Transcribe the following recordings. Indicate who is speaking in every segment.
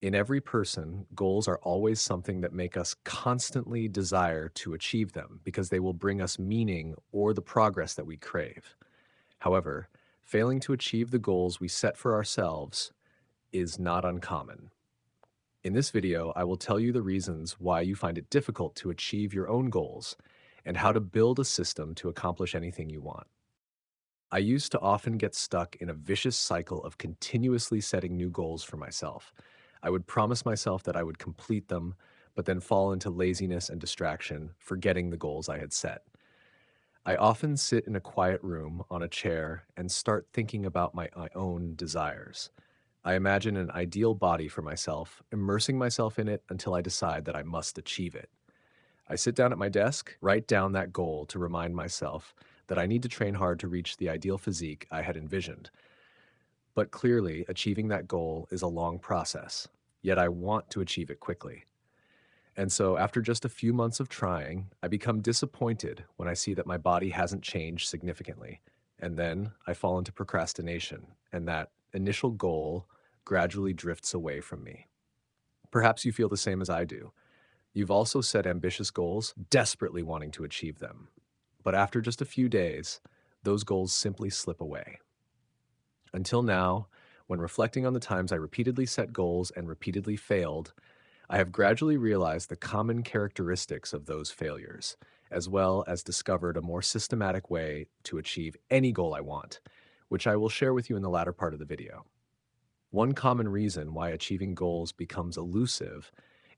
Speaker 1: In every person, goals are always something that make us constantly desire to achieve them because they will bring us meaning or the progress that we crave. However, failing to achieve the goals we set for ourselves is not uncommon. In this video, I will tell you the reasons why you find it difficult to achieve your own goals and how to build a system to accomplish anything you want. I used to often get stuck in a vicious cycle of continuously setting new goals for myself. I would promise myself that I would complete them, but then fall into laziness and distraction, forgetting the goals I had set. I often sit in a quiet room on a chair and start thinking about my own desires. I imagine an ideal body for myself, immersing myself in it until I decide that I must achieve it. I sit down at my desk, write down that goal to remind myself that I need to train hard to reach the ideal physique I had envisioned. But clearly, achieving that goal is a long process, yet I want to achieve it quickly. And so, after just a few months of trying, I become disappointed when I see that my body hasn't changed significantly. And then I fall into procrastination, and that initial goal gradually drifts away from me. Perhaps you feel the same as I do. You've also set ambitious goals, desperately wanting to achieve them. But after just a few days, those goals simply slip away. Until now, when reflecting on the times I repeatedly set goals and repeatedly failed, I have gradually realized the common characteristics of those failures, as well as discovered a more systematic way to achieve any goal I want, which I will share with you in the latter part of the video. One common reason why achieving goals becomes elusive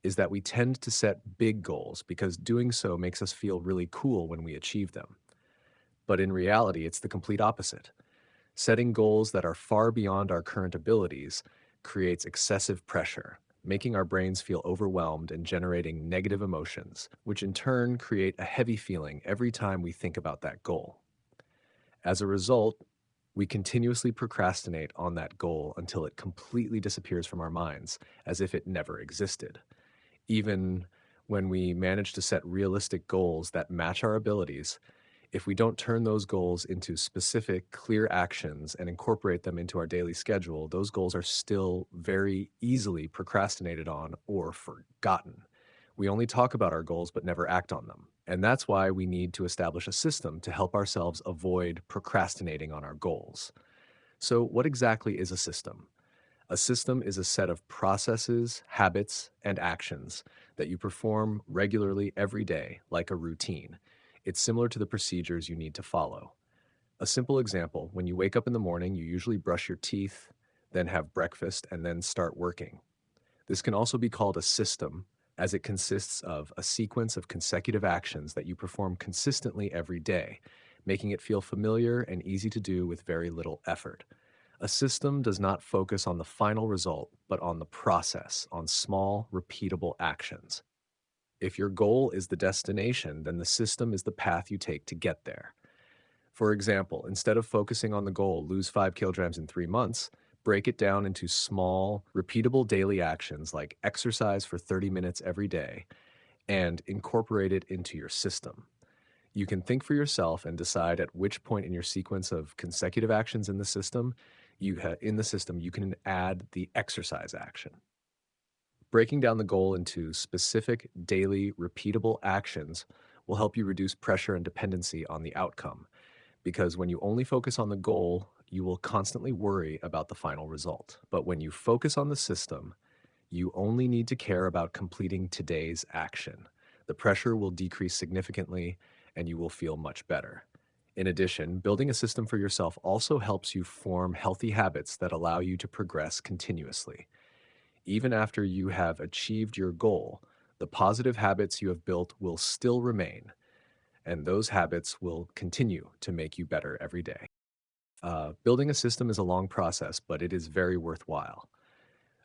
Speaker 1: is that we tend to set big goals because doing so makes us feel really cool when we achieve them. But in reality, it's the complete opposite. Setting goals that are far beyond our current abilities creates excessive pressure, making our brains feel overwhelmed and generating negative emotions, which in turn create a heavy feeling every time we think about that goal. As a result, we continuously procrastinate on that goal until it completely disappears from our minds, as if it never existed. Even when we manage to set realistic goals that match our abilities, if we don't turn those goals into specific, clear actions and incorporate them into our daily schedule, those goals are still very easily procrastinated on or forgotten. We only talk about our goals but never act on them. And that's why we need to establish a system to help ourselves avoid procrastinating on our goals. So, what exactly is a system? A system is a set of processes, habits, and actions that you perform regularly every day, like a routine. It's similar to the procedures you need to follow. A simple example: when you wake up in the morning, you usually brush your teeth, then have breakfast, and then start working. This can also be called a system, as it consists of a sequence of consecutive actions that you perform consistently every day, making it feel familiar and easy to do with very little effort. A system does not focus on the final result, but on the process, on small, repeatable actions. If your goal is the destination, then the system is the path you take to get there. For example, instead of focusing on the goal, lose 5 kilograms in 3 months, break it down into small, repeatable daily actions like exercise for 30 minutes every day and incorporate it into your system. You can think for yourself and decide at which point in your sequence of consecutive actions in the system you can add the exercise action. Breaking down the goal into specific daily repeatable actions will help you reduce pressure and dependency on the outcome, because when you only focus on the goal, you will constantly worry about the final result. But when you focus on the system, you only need to care about completing today's action. The pressure will decrease significantly and you will feel much better. In addition, building a system for yourself also helps you form healthy habits that allow you to progress continuously. Even after you have achieved your goal, the positive habits you have built will still remain, and those habits will continue to make you better every day. Building a system is a long process, but it is very worthwhile.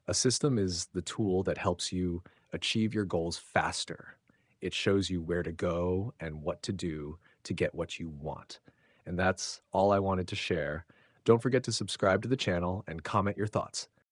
Speaker 1: A system is the tool that helps you achieve your goals faster. It shows you where to go and what to do to get what you want. And that's all I wanted to share. Don't forget to subscribe to the channel and comment your thoughts.